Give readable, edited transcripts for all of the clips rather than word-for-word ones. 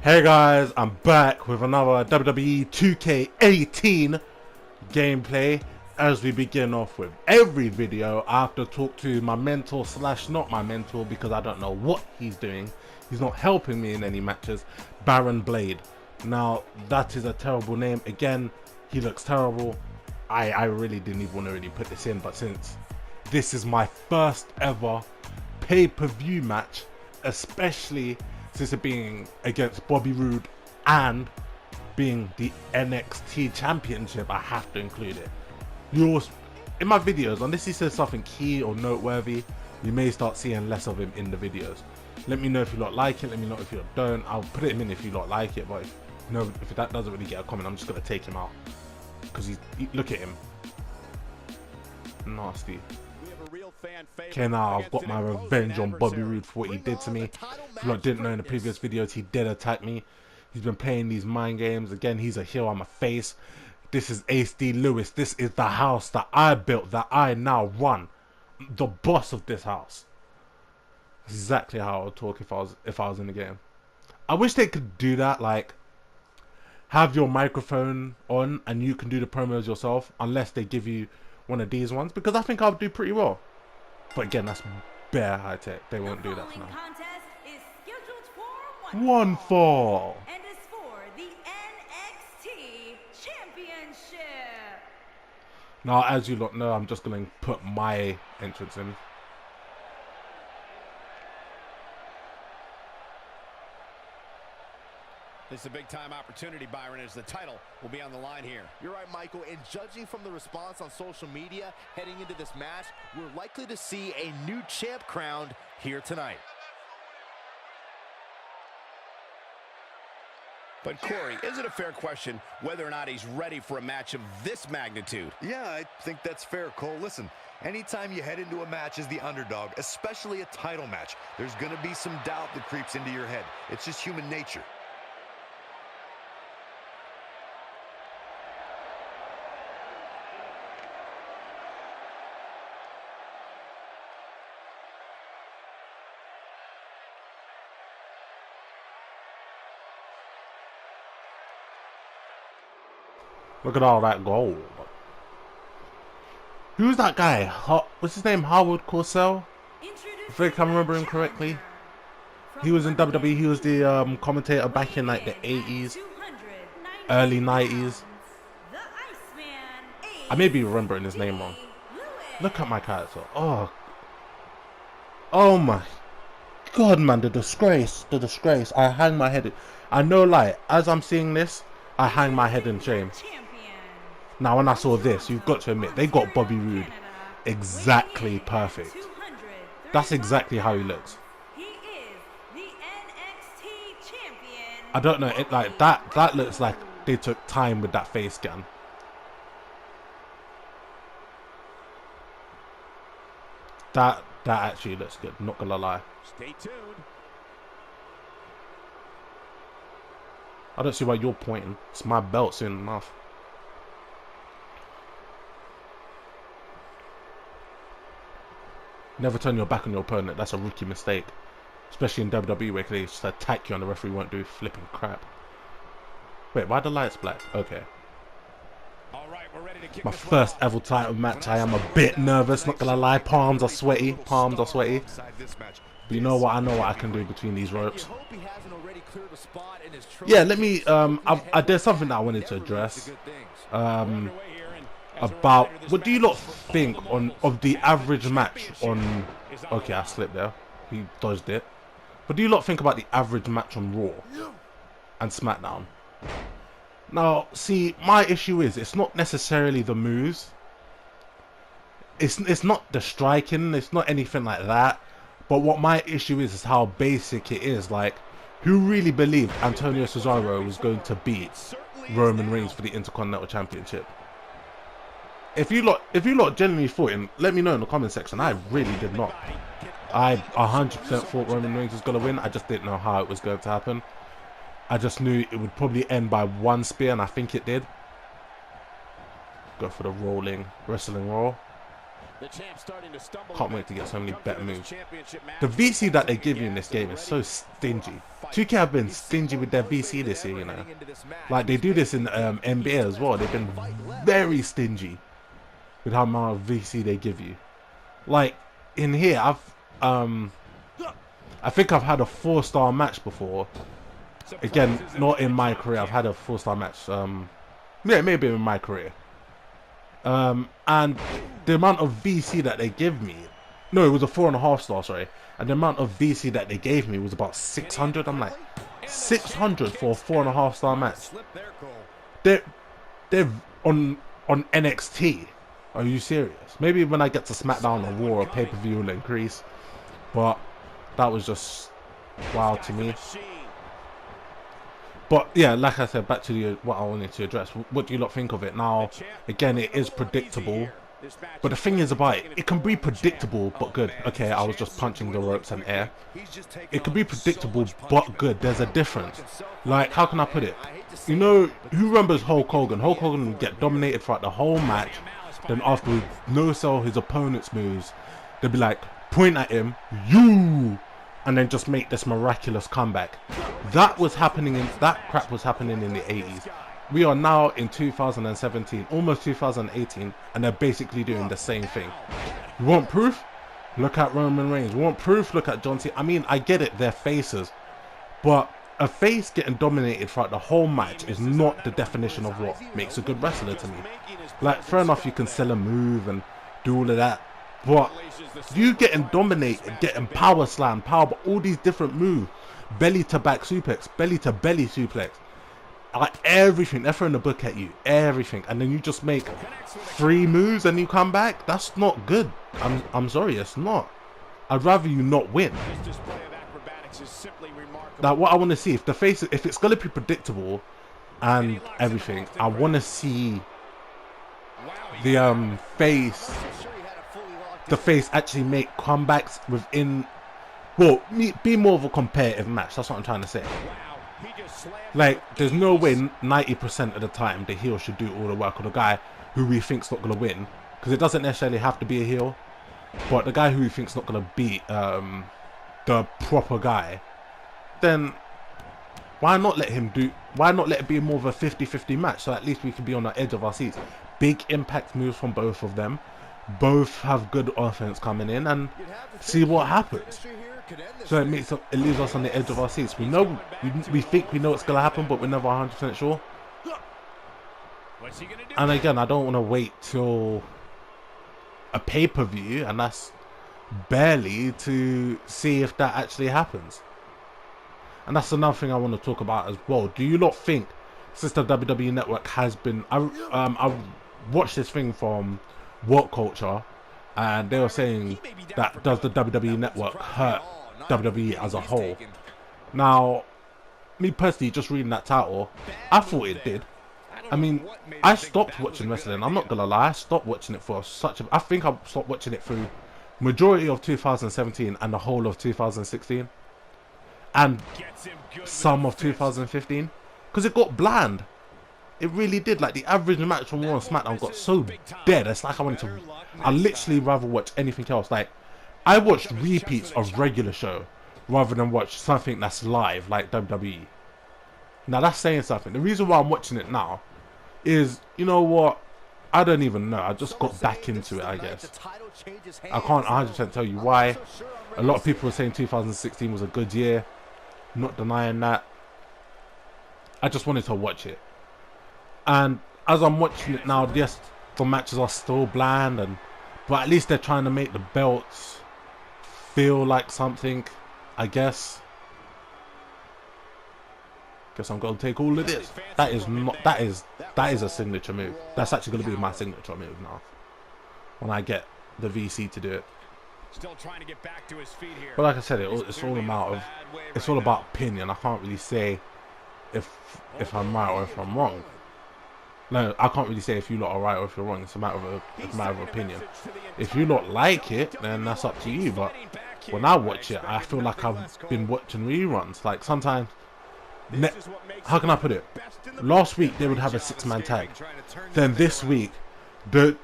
Hey guys, I'm back with another WWE 2K18 gameplay. As we begin off with every video, I have to talk to my mentor slash not my mentor because I don't know what he's doing. He's not helping me in any matches. Baron Blade. Now that is a terrible name. Again, he looks terrible. I really didn't even want to really put this in, but since this is my first ever pay-per-view match, especially since it being against Bobby Roode and being the NXT Championship, I have to include it. In my videos, unless he says something key or noteworthy, you may start seeing less of him in the videos. Let me know if you lot like it, let me know if you lot don't. I'll put him in if you lot like it, but if that doesn't really get a comment, I'm just going to take him out. Because look at him. Nasty. Okay, now I've got my revenge on Bobby Roode for what he did to me. If you lot didn't know, in the previous videos, he did attack me. He's been playing these mind games. Again, he's a heel, I'm a face. This is Ace D Lewis. This is the house that I built, that I now run. The boss of this house. That's exactly how I would talk if I was in the game. I wish they could do that, like have your microphone on and you can do the promos yourself, unless they give you one of these ones, because I think I'll do pretty well. But again, that's bare high tech. They won't do that for now. One fall. And is for the NXT Championship. Now, as you lot know, I'm just going to put my entrance in. This is a big-time opportunity, Byron, as the title will be on the line here. You're right, Michael, and judging from the response on social media heading into this match, we're likely to see a new champ crowned here tonight. But, Corey, is it a fair question whether or not he's ready for a match of this magnitude? Yeah, I think that's fair, Cole. Listen, anytime you head into a match as the underdog, especially a title match, there's going to be some doubt that creeps into your head. It's just human nature. Look at all that gold. Who's that guy? What's his name? Howard Cosell? If I can remember him correctly. He was in WWE. He was the commentator back in like the 80s, early 90s. I may be remembering his name wrong. Look at my character. Oh my God, man, the disgrace, the disgrace. I hang my head. I know, like, as I'm seeing this, I hang my head in shame. Now, when I saw this, you've got to admit, they got Bobby Roode exactly perfect. That's exactly how he looks. I don't know, it like that looks like they took time with that face scan. That actually looks good, not gonna lie. Stay tuned. I don't see why you're pointing. It's my belt soon enough. Never turn your back on your opponent. That's a rookie mistake. Especially in WWE where they just attack you and the referee won't do flipping crap. Wait, why are the lights black? Okay. All right, we're ready to kick My this first one off. ever title match. I am a bit nervous, not gonna lie. Palms are sweaty. Palms are sweaty. But you know what? I know what I can do between these ropes. Yeah, let me there's something that I wanted to address. About what do you lot think of the average match on okay, I slipped there. He dodged it. What do you lot think about the average match on Raw and SmackDown? Now, see, my issue is it's not necessarily the moves. It's not the striking, it's not anything like that. But what my issue is how basic it is. Like, who really believed Antonio Cesaro was going to beat Roman Reigns for the Intercontinental Championship? If you lot genuinely thought him, let me know in the comment section. I really did not. I 100% thought Roman Reigns was going to win. I just didn't know how it was going to happen. I just knew it would probably end by one spear, and I think it did. Go for the rolling wrestling roll. Can't wait to get so many better moves. The VC that they give you in this game is so stingy. 2K have been stingy with their VC this year, you know. Like they do this in NBA as well. They've been very stingy with how much VC they give you. Like in here, I think I've had a 4-star match before. Again, not in my career. I've had a 4-star match. Yeah, maybe in my career. And the amount of VC that they give me, no, it was a 4.5-star, sorry. And the amount of VC that they gave me was about 600. I'm like, 600 for a 4.5-star match. They're on NXT. Are you serious? Maybe when I get to SmackDown or Raw or pay-per-view will increase. But that was just wild to me. But yeah, like I said, back to what I wanted to address. What do you lot think of it? Now, again, it is predictable. But the thing is about it, it can be predictable but good. Okay, I was just punching the ropes and air. It can be predictable but good. There's a difference. Like, how can I put it? You know, who remembers Hulk Hogan? Hulk Hogan would get dominated throughout the whole match. Then after no-sell his opponent's moves, they'd be like, point at him, you, and then just make this miraculous comeback. That was happening in, that crap was happening in the 80s. We are now in 2017, almost 2018, and they're basically doing the same thing. You want proof? Look at Roman Reigns. You want proof? Look at John Cena. I mean, I get it, they're faces, but a face getting dominated throughout the whole match is not the definition of what makes a good wrestler to me. Like, fair enough, you can sell a move and do all of that, but you getting dominated, getting power slam, all these different moves, belly to back suplex, belly to belly suplex, like everything, they're throwing the book at you, everything, and then you just make 3 moves and you come back. That's not good. I'm sorry, it's not. I'd rather you not win. Like, what I want to see, if the face, if it's gonna be predictable and everything, I want to see the face actually make comebacks within, well, be more of a competitive match. That's what I'm trying to say. Like, there's no way 90% of the time the heel should do all the work, or the guy who we think's not gonna win, because it doesn't necessarily have to be a heel, but the guy who we think's not gonna beat the proper guy, then why not let him do, why not let it be more of a 50-50 match, so at least we can be on the edge of our seats. Big impact moves from both of them, both have good offense coming in, and see what happens. So it leaves us on the edge of our seats. We know, we think we know what's gonna happen, but we're never 100% sure. And again, I don't want to wait till a pay-per-view, and that's barely, to see if that actually happens. And that's another thing I want to talk about as well. Do you not think, since the WWE Network has been, I watched this thing from Work Culture, and they were saying that does the WWE Network hurt WWE as a whole? Now, me personally, just reading that title, I thought it did. I mean, I stopped watching wrestling. I'm not gonna lie, I stopped watching it for I think I stopped watching it through majority of 2017 and the whole of 2016 and some of 2015, because it got bland. It really did. Like, the average match from Raw and SmackDown got so dead. It's like I literally rather watch anything else. Like, I watched repeats of regular show rather than watch something that's live like WWE. Now that's saying something. The reason why I'm watching it now is, you know what, I don't even know. I just got back into it, I guess. I can't 100% tell you why. A lot of people were saying 2016 was a good year. Not denying that. I just wanted to watch it. And as I'm watching it now, yes, the matches are still bland, but at least they're trying to make the belts feel like something, I guess. Guess I'm gonna take all of this. That is a signature move. That's actually gonna be my signature move now, when I get the VC to do it. Still trying to get back to his feet here. But like I said, it's all about opinion. I can't really say if I'm right or if I'm wrong. No, I can't really say if you lot are right or if you're wrong. It's a matter of opinion. If you lot like it, then that's up to you. But when I watch it, I feel like I've been watching reruns. Like, sometimes, how can I put it? Last week they would have a 6-man tag. Then this week, the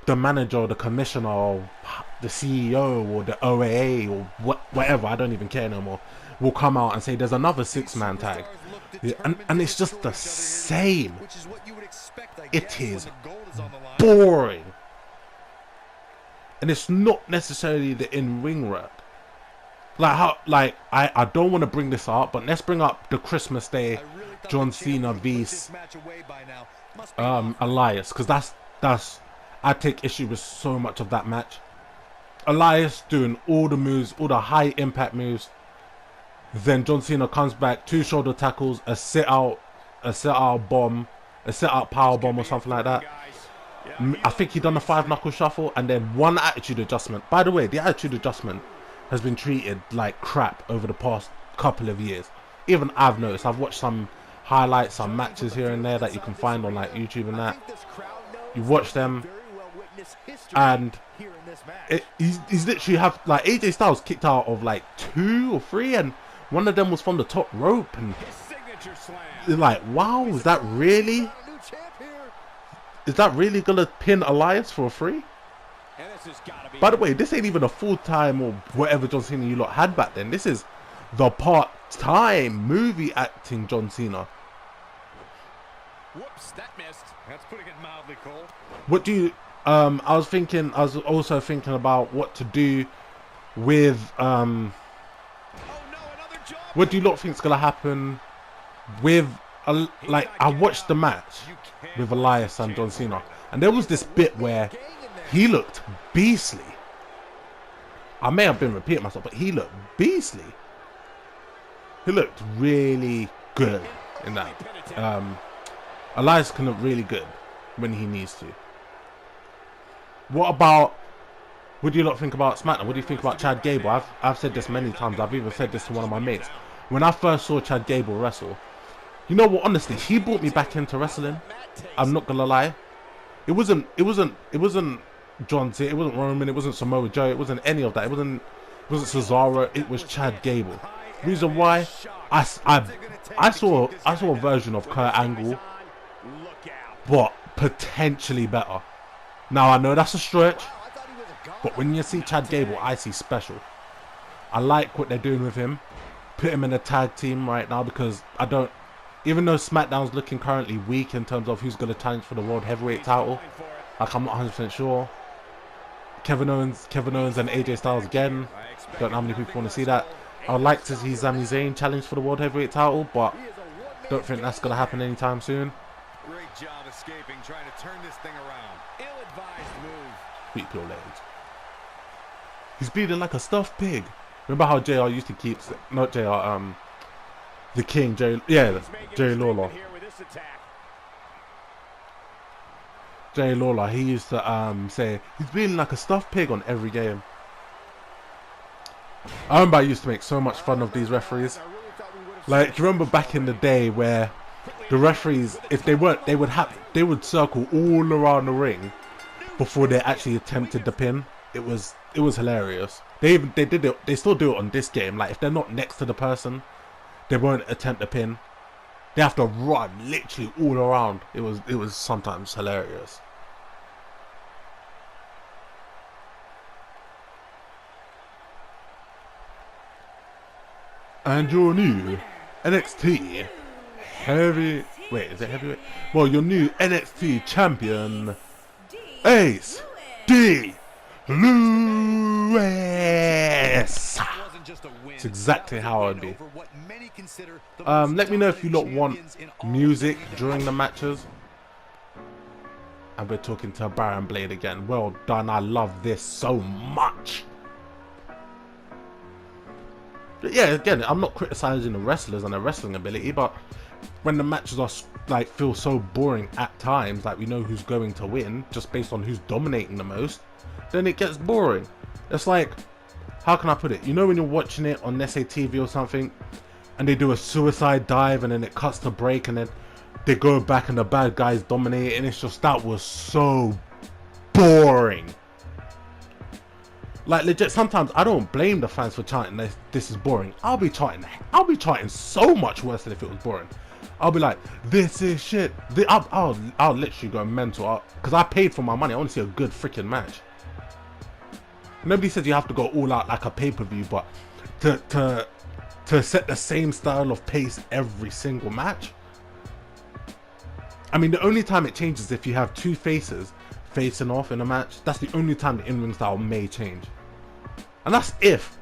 the manager or the commissioner or the CEO or the OAA or whatever, I don't even care no more, will come out and say there's another 6-man tag. Yeah, and it's just the same. It is boring. And it's not necessarily the in-ring work. I don't want to bring this up, but let's bring up the Christmas Day John Cena vs Elias, because that's I take issue with so much of that match. Elias doing all the moves, all the high impact moves. Then John Cena comes back, 2 shoulder tackles, a sit out bomb, a sit out power bomb or something like that. I think he done a 5-knuckle shuffle and then 1 attitude adjustment. By the way, the attitude adjustment has been treated like crap over the past couple of years. Even I've noticed. I've watched some highlights, some matches here and there that you can find on like YouTube and that. You watch them, and he's literally have like AJ Styles kicked out of like 2 or 3, and one of them was from the top rope, and you're like, wow, is that really gonna pin Elias for a 3? By the way, this ain't even a full-time or whatever John Cena you lot had back then. This is the part-time movie acting John Cena. Whoops, that missed. That's putting it mildly, Cole. What do you I was also thinking about what to do with what do you lot think is gonna happen with like, I watched the match with Elias and John Cena, and there was this bit where he looked beastly. I may have been repeating myself, but he looked beastly. He looked really good in that. Elias can look really good when he needs to. What do you lot think about SmackDown? What do you think about Chad Gable? I've said this many times. I've even said this to one of my mates. When I first saw Chad Gable wrestle, you know what, honestly, he brought me back into wrestling. I'm not gonna lie. It wasn't John Cena, it wasn't Roman, it wasn't Samoa Joe, it wasn't any of that. It wasn't Cesaro, it was Chad Gable. Reason why, I saw a version of Kurt Angle, but potentially better. Now I know that's a stretch, but when you see Chad Gable, I see special. I like what they're doing with him. Put him in a tag team right now, because even though SmackDown's looking currently weak in terms of who's going to challenge for the World Heavyweight title, like, I'm not 100% sure. Kevin Owens and AJ Styles again. Don't know how many people want to see that. I would like to see Sami Zayn challenge for the World Heavyweight title, but don't think that's going to happen anytime soon. Great job escaping, trying to turn this thing around. Ill-advised move. Sweep your legs. He's bleeding like a stuffed pig. Remember how JR used to keep, not JR, the King, Jerry Lawler. Jerry Lawler, he used to say he's bleeding like a stuffed pig on every game. I remember I used to make so much fun of these referees. Like, you remember back in the day where the referees, if they weren't, they would circle all around the ring before they actually attempted the pin. It was hilarious. They still do it on this game. Like, if they're not next to the person, they won't attempt the pin. They have to run literally all around. It was sometimes hilarious. And your new NXT is it heavyweight? Well, your new NXT champion, Ace D. Lewis. It's exactly how I'd be. Let me know if you lot want music during the matches. And we're talking to Baron Blade again. Well done, I love this so much. But yeah, again, I'm not criticizing the wrestlers and their wrestling ability, but when the matches are like feel so boring at times, like we know who's going to win just based on who's dominating the most, then it gets boring. It's like, how can I put it? You know when you're watching it on SA TV or something, and they do a suicide dive, and then it cuts to break, and then they go back and the bad guys dominate, and it's just, that was so boring. Like, legit, sometimes I don't blame the fans for chanting this is boring. I'll be chanting so much worse than if it was boring. I'll be like, this is shit. I'll literally go mental, because I paid for my money. I want to see a good freaking match. Nobody says you have to go all out like a pay-per-view, but to set the same style of pace every single match. I mean, the only time it changes if you have two faces facing off in a match. That's the only time the in-ring style may change, and that's if,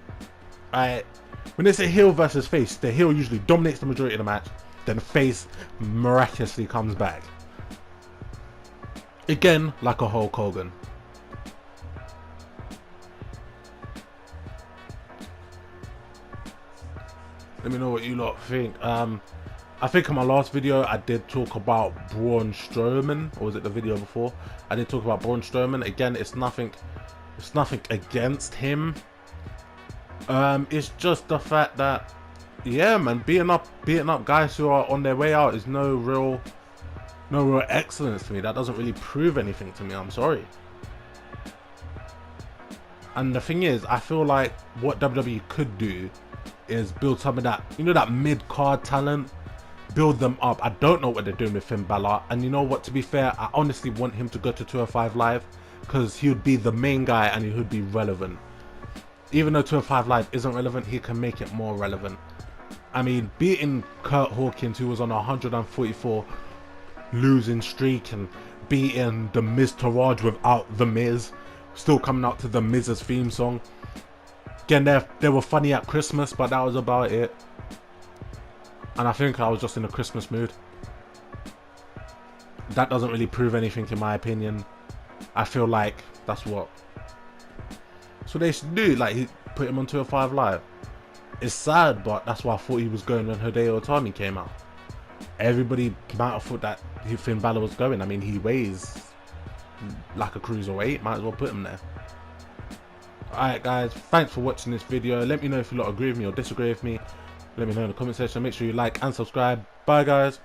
when they say heel versus face, the heel usually dominates the majority of the match, then the face miraculously comes back. Again, like a Hulk Hogan. Let me know what you lot think. I think in my last video I did talk about Braun Strowman, or was it the video before? I did talk about Braun Strowman. Again, it's nothing against him. It's just the fact that, yeah, man, beating up guys who are on their way out is no real excellence to me. That doesn't really prove anything to me. I'm sorry. And the thing is, I feel like what WWE could do is build some of that, you know, that mid-card talent, build them up. I don't know what they're doing with Finn Balor, and you know what, to be fair, I honestly want him to go to 205 Live, because he would be the main guy and he would be relevant. Even though 205 Live isn't relevant, he can make it more relevant. I mean, beating Kurt Hawkins, who was on a 144 losing streak, and beating the Miz Taraj without the Miz, still coming out to the Miz's theme song. Again, they were funny at Christmas, but that was about it. And I think I was just in a Christmas mood. That doesn't really prove anything in my opinion. I feel like that's what they should do. Like, he put him on 205 Live. It's sad, but that's why I thought he was going when Hideo Itami came out. Everybody might have thought that Finn Balor was going. I mean, he weighs like a cruiserweight. Might as well put him there. Alright guys, thanks for watching this video. Let me know if you lot agree with me or disagree with me. Let me know in the comment section. Make sure you like and subscribe. Bye guys.